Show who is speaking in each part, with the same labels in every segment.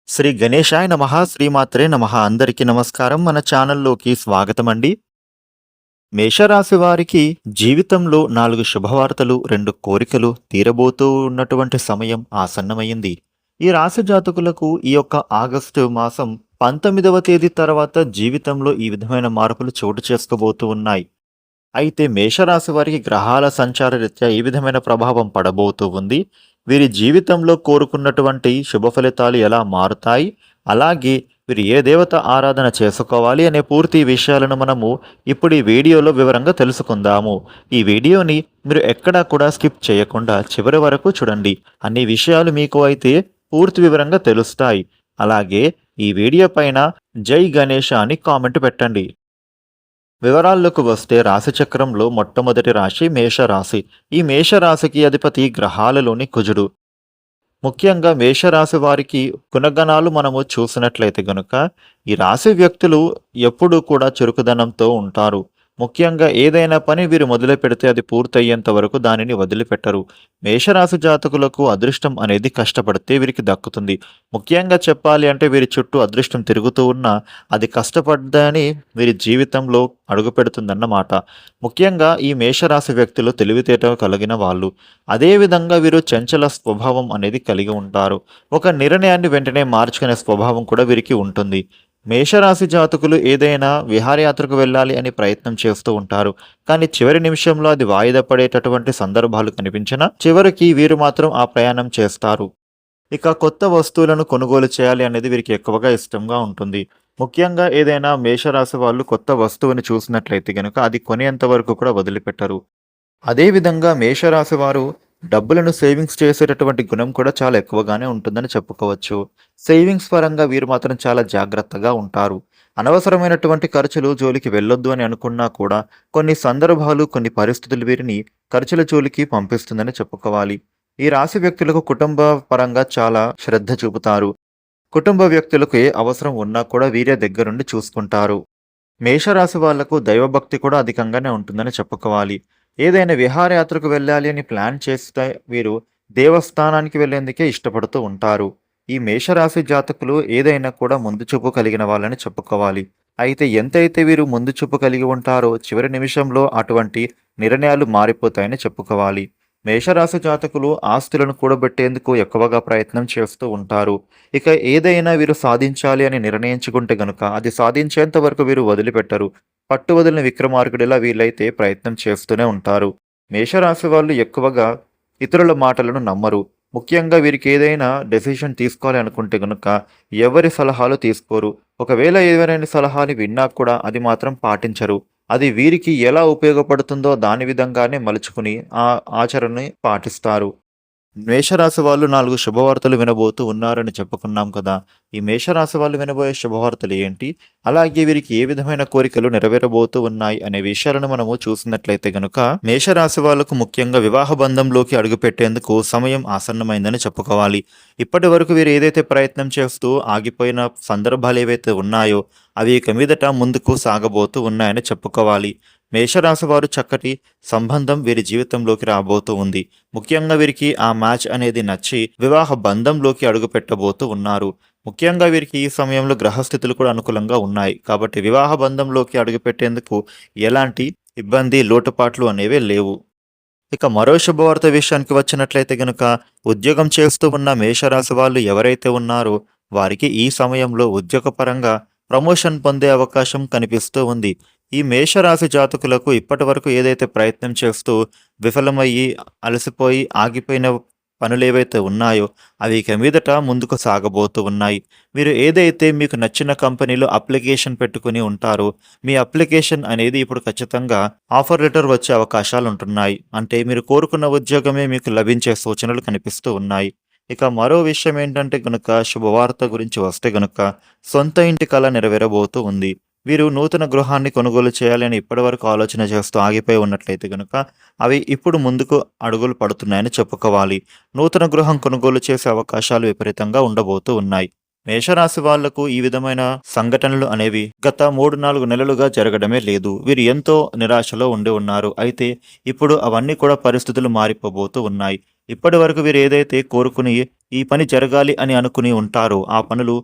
Speaker 1: శ్రీ గణేశాయ నమః! శ్రీమాత్రే నమః! అందరికీ నమస్కారం. మన ఛానల్‌లోకి స్వాగతమండి. మేషరాశి వారికి జీవితంలో 4 శుభవార్తలు, 2 కోరికలు తీరబోతూ ఉన్నటువంటి సమయం ఆసన్నమయింది. ఈ రాశి జాతకులకు ఈ యొక్క ఆగస్టు మాసం 19వ తేదీ తర్వాత జీవితంలో ఈ విధమైన మార్పులు చోటు చేసుకోబోతూ ఉన్నాయి. అయితే మేషరాశి వారికి గ్రహాల సంచార రీత్యా ఈ విధమైన ప్రభావం పడబోతూ ఉంది. వీరి జీవితంలో కోరుకున్నటువంటి శుభ ఫలితాలు ఎలా మారుతాయి, అలాగే వీరు ఏ దేవత ఆరాధన చేసుకోవాలి అనే పూర్తి విషయాలను మనము ఇప్పుడు ఈ వీడియోలో వివరంగా తెలుసుకుందాము. ఈ వీడియోని మీరు ఎక్కడా కూడా స్కిప్ చేయకుండా చివరి వరకు చూడండి. అన్ని విషయాలు మీకు అయితే పూర్తి వివరంగా తెలుస్తాయి. అలాగే ఈ వీడియో పైన జై గణేష అని కామెంట్ పెట్టండి. వివరాల్లోకి వస్తే రాశిచక్రంలో మొట్టమొదటి రాశి మేషరాశి. ఈ మేషరాశికి అధిపతి గ్రహాలలోని కుజుడు. ముఖ్యంగా మేషరాశి వారికి గుణగణాలు మనము చూసినట్లయితే గనుక ఈ రాశి వ్యక్తులు ఎప్పుడూ కూడా చురుకుదనంతో ఉంటారు. ముఖ్యంగా ఏదైనా పని వీరు మొదలు పెడితే అది పూర్తయ్యేంత వరకు దానిని వదిలిపెట్టరు. మేషరాశి జాతకులకు అదృష్టం అనేది కష్టపడితే వీరికి దక్కుతుంది. ముఖ్యంగా చెప్పాలి అంటే వీరి చుట్టూ అదృష్టం తిరుగుతూ ఉన్నా అది కష్టపడ్డని వీరి జీవితంలో అడుగుపెడుతుందన్నమాట. ముఖ్యంగా ఈ మేషరాశి వ్యక్తులు తెలివితేట కలిగిన వాళ్ళు. అదేవిధంగా వీరు చంచల స్వభావం అనేది కలిగి ఉంటారు. ఒక నిర్ణయాన్ని వెంటనే మార్చుకునే స్వభావం కూడా వీరికి ఉంటుంది. మేషరాశి జాతకులు ఏదైనా విహారయాత్రకు వెళ్ళాలి అని ప్రయత్నం చేస్తూ ఉంటారు. కానీ చివరి నిమిషంలో అది వాయిదా పడేటటువంటి సందర్భాలు కనిపించినా చివరికి వీరు మాత్రం ఆ ప్రయాణం చేస్తారు. ఇక కొత్త వస్తువులను కొనుగోలు చేయాలి అనేది వీరికి ఎక్కువగా ఇష్టంగా ఉంటుంది. ముఖ్యంగా ఏదైనా మేషరాశి వాళ్ళు కొత్త వస్తువుని చూసినట్లయితే గనుక అది కొనేంత వరకు కూడా వదిలిపెట్టరు. అదేవిధంగా మేషరాశి వారు డబ్బులను సేవింగ్స్ చేసేటటువంటి గుణం కూడా చాలా ఎక్కువగానే ఉంటుందని చెప్పుకోవచ్చు. సేవింగ్స్ పరంగా వీరు మాత్రం చాలా జాగ్రత్తగా ఉంటారు. అనవసరమైనటువంటి ఖర్చులు జోలికి వెళ్ళొద్దు అని అనుకున్నా కూడా కొన్ని సందర్భాలు, కొన్ని పరిస్థితులు వీరిని ఖర్చుల జోలికి పంపిస్తుందని చెప్పుకోవాలి. ఈ రాశి వ్యక్తులకు కుటుంబ పరంగా చాలా శ్రద్ధ చూపుతారు. కుటుంబ వ్యక్తులకు ఏ అవసరం ఉన్నా కూడా వీరే దగ్గరుండి చూసుకుంటారు. మేషరాశి వాళ్లకు దైవభక్తి కూడా అధికంగానే ఉంటుందని చెప్పుకోవాలి. ఏదైనా విహారయాత్రకు వెళ్ళాలి అని ప్లాన్ చేస్తే వీరు దేవస్థానానికి వెళ్ళేందుకే ఇష్టపడుతూ ఉంటారు. ఈ మేషరాశి జాతకులు ఏదైనా కూడా ముందు చూపు కలిగిన వాళ్ళని చెప్పుకోవాలి. అయితే ఎంతైతే వీరు ముందు చూపు కలిగి ఉంటారో చివరి నిమిషంలో అటువంటి నిర్ణయాలు మారిపోతాయని చెప్పుకోవాలి. మేషరాశి జాతకులు ఆస్తులను కూడబెట్టేందుకు ఎక్కువగా ప్రయత్నం చేస్తూ ఉంటారు. ఇక ఏదైనా వీరు సాధించాలి అని నిర్ణయించుకుంటే గనుక అది సాధించేంత వరకు వీరు వదిలిపెట్టరు. పట్టు వదిలిన విక్రమార్కుడిలా వీళ్ళైతే ప్రయత్నం చేస్తూనే ఉంటారు. మేషరాశి వాళ్ళు ఎక్కువగా ఇతరుల మాటలను నమ్మరు. ముఖ్యంగా వీరికి ఏదైనా డెసిషన్ తీసుకోవాలి అనుకుంటే గనుక ఎవరి సలహాలు తీసుకోరు. ఒకవేళ ఎవరైనా సలహాని విన్నా కూడా అది మాత్రం పాటించరు. అది వీరికి ఎలా ఉపయోగపడుతుందో దాని విధంగానే మలుచుకుని ఆ ఆచరణని పాటిస్తారు. మేషరాశి వాళ్ళు 4 శుభవార్తలు వినబోతూ ఉన్నారని చెప్పుకున్నాం కదా! ఈ మేషరాశి వాళ్ళు వినబోయే శుభవార్తలు ఏంటి? అలాగే వీరికి ఏ విధమైన కోరికలు నెరవేరబోతూ ఉన్నాయి అనే విషయాలను మనము చూసినట్లయితే గనుక మేషరాశి వాళ్ళకు ముఖ్యంగా వివాహ బంధంలోకి అడుగుపెట్టేందుకు సమయం ఆసన్నమైందని చెప్పుకోవాలి. ఇప్పటి వరకు వీరు ఏదైతే ప్రయత్నం చేస్తూ ఆగిపోయిన సందర్భాలు ఏవైతే ఉన్నాయో అవి ఇక మీదట ముందుకు సాగబోతూ ఉన్నాయని చెప్పుకోవాలి. మేషరాశి వారు చక్కటి సంబంధం వీరి జీవితంలోకి రాబోతూ ఉంది. ముఖ్యంగా వీరికి ఆ మ్యాచ్ అనేది నచ్చి వివాహ బంధంలోకి అడుగు పెట్టబోతూ ఉన్నారు. ముఖ్యంగా వీరికి ఈ సమయంలో గ్రహస్థితులు కూడా అనుకూలంగా ఉన్నాయి. కాబట్టి వివాహ బంధంలోకి అడుగుపెట్టేందుకు ఎలాంటి ఇబ్బంది, లోటుపాట్లు అనేవి లేవు. ఇక మరో శుభవార్త విషయానికి వచ్చినట్లయితే గనుక ఉద్యోగం చేస్తూ ఉన్న మేషరాశి వాళ్ళు ఎవరైతే ఉన్నారో వారికి ఈ సమయంలో ఉద్యోగపరంగా ప్రమోషన్ పొందే అవకాశం కనిపిస్తూ ఉంది. ఈ మేషరాశి జాతకులకు ఇప్పటి వరకు ఏదైతే ప్రయత్నం చేస్తూ విఫలమయ్యి, అలసిపోయి, ఆగిపోయిన పనులేవైతే ఉన్నాయో అవి ఇక మీదట ముందుకు సాగబోతూ ఉన్నాయి. మీరు ఏదైతే మీకు నచ్చిన కంపెనీలో అప్లికేషన్ పెట్టుకుని ఉంటారో మీ అప్లికేషన్ అనేది ఇప్పుడు ఖచ్చితంగా ఆఫర్ లెటర్ వచ్చే అవకాశాలు ఉంటున్నాయి. అంటే మీరు కోరుకున్న ఉద్యోగమే మీకు లభించే సూచనలు కనిపిస్తూ ఉన్నాయి. ఇక మరో విషయం ఏంటంటే గనుక శుభవార్త గురించి వస్తే గనుక సొంత ఇంటి కల నెరవేరబోతూ ఉంది. వీరు నూతన గృహాన్ని కొనుగోలు చేయాలని ఇప్పటివరకు ఆలోచన చేస్తూ ఆగిపోయి ఉన్నట్లయితే గనుక అవి ఇప్పుడు ముందుకు అడుగులు పడుతున్నాయని చెప్పుకోవాలి. నూతన గృహం కొనుగోలు చేసే అవకాశాలు విపరీతంగా ఉండబోతూ ఉన్నాయి. మేషరాశి వాళ్లకు ఈ విధమైన సంఘటనలు అనేవి గత 3-4 నెలలుగా జరగడమే లేదు. వీరు ఎంతో నిరాశలో ఉండి ఉన్నారు. అయితే ఇప్పుడు అవన్నీ కూడా పరిస్థితులు మారిపోబోతూ ఉన్నాయి. ఇప్పటి వరకు వీరు ఏదైతే కోరుకుని ఈ పని జరగాలి అని అనుకుని ఉంటారో ఆ పనులు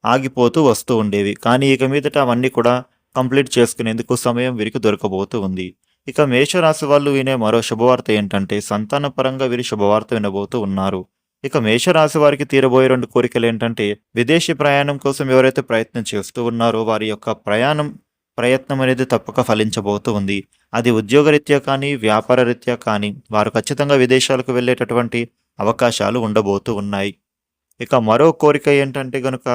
Speaker 1: ఆగిపోతూ వస్తూ ఉండేవి. కానీ ఇక మీదట అవన్నీ కూడా కంప్లీట్ చేసుకునేందుకు సమయం వీరికి దొరకబోతూ ఉంది. ఇక మేషరాశి వాళ్ళు వినే మరో శుభవార్త ఏంటంటే సంతాన పరంగా వీరు శుభవార్త వినబోతూ ఉన్నారు. ఇక మేషరాశి వారికి తీరబోయే 2 కోరికలేంటంటే విదేశీ ప్రయాణం కోసం ఎవరైతే ప్రయత్నం చేస్తూ ఉన్నారో వారి యొక్క ప్రయత్నం అనేది తప్పక ఫలించబోతూ ఉంది. అది ఉద్యోగరీత్యా కానీ, వ్యాపార రీత్యా కానీ వారు ఖచ్చితంగా విదేశాలకు వెళ్ళేటటువంటి అవకాశాలు ఉండబోతూ ఉన్నాయి. ఇక మరో కోరిక ఏంటంటే గనుక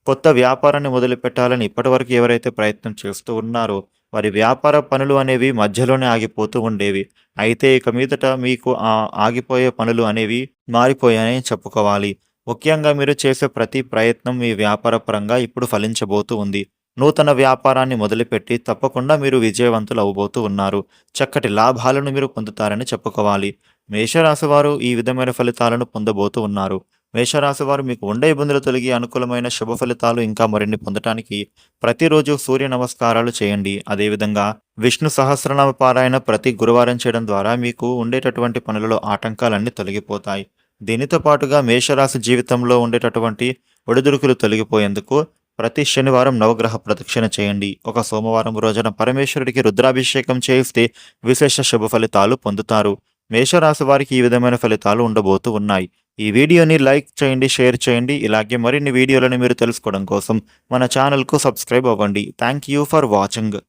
Speaker 1: కొత్త వ్యాపారాన్ని మొదలుపెట్టాలని ఇప్పటివరకు ఎవరైతే ప్రయత్నం చేస్తూ ఉన్నారో వారి వ్యాపార పనులు అనేవి మధ్యలోనే ఆగిపోతూ ఉండేవి. అయితే ఇక మీదట మీకు ఆ ఆగిపోయే పనులు అనేవి మారిపోయాయని చెప్పుకోవాలి. ముఖ్యంగా మీరు చేసే ప్రతి ప్రయత్నం మీ వ్యాపార పరంగా ఇప్పుడు ఫలించబోతూ ఉంది. నూతన వ్యాపారాన్ని మొదలుపెట్టి తప్పకుండా మీరు విజయవంతులు అవ్వబోతూ ఉన్నారు. చక్కటి లాభాలను మీరు పొందుతారని చెప్పుకోవాలి. మేషరాశి వారు ఈ విధమైన ఫలితాలను పొందబోతూ ఉన్నారు. మేషరాశి వారు మీకు ఉండే ఇబ్బందులు తొలగి అనుకూలమైన శుభ ఫలితాలు ఇంకా మరిన్ని పొందటానికి ప్రతిరోజు సూర్య నమస్కారాలు చేయండి. అదేవిధంగా విష్ణు సహస్రనామ పారాయణ ప్రతి గురువారం చేయడం ద్వారా మీకు ఉండేటటువంటి పనులలో ఆటంకాలన్నీ తొలగిపోతాయి. దీనితో పాటుగా మేషరాశి జీవితంలో ఉండేటటువంటి ఒడిదుడుకులు తొలగిపోయేందుకు ప్రతి శనివారం నవగ్రహ ప్రదక్షిణ చేయండి. ఒక సోమవారం రోజున పరమేశ్వరుడికి రుద్రాభిషేకం చేస్తే విశేష శుభ ఫలితాలు పొందుతారు. మేషరాశి వారికి ఈ విధమైన ఫలితాలు ఉండబోతూ ఉన్నాయి. ఈ వీడియోని లైక్ చేయండి, షేర్ చేయండి. ఇలాగే మరిన్ని వీడియోలను మీరు తెలుసుకోవడం కోసం మన ఛానల్కు సబ్స్క్రైబ్ అవ్వండి. Thank you for watching.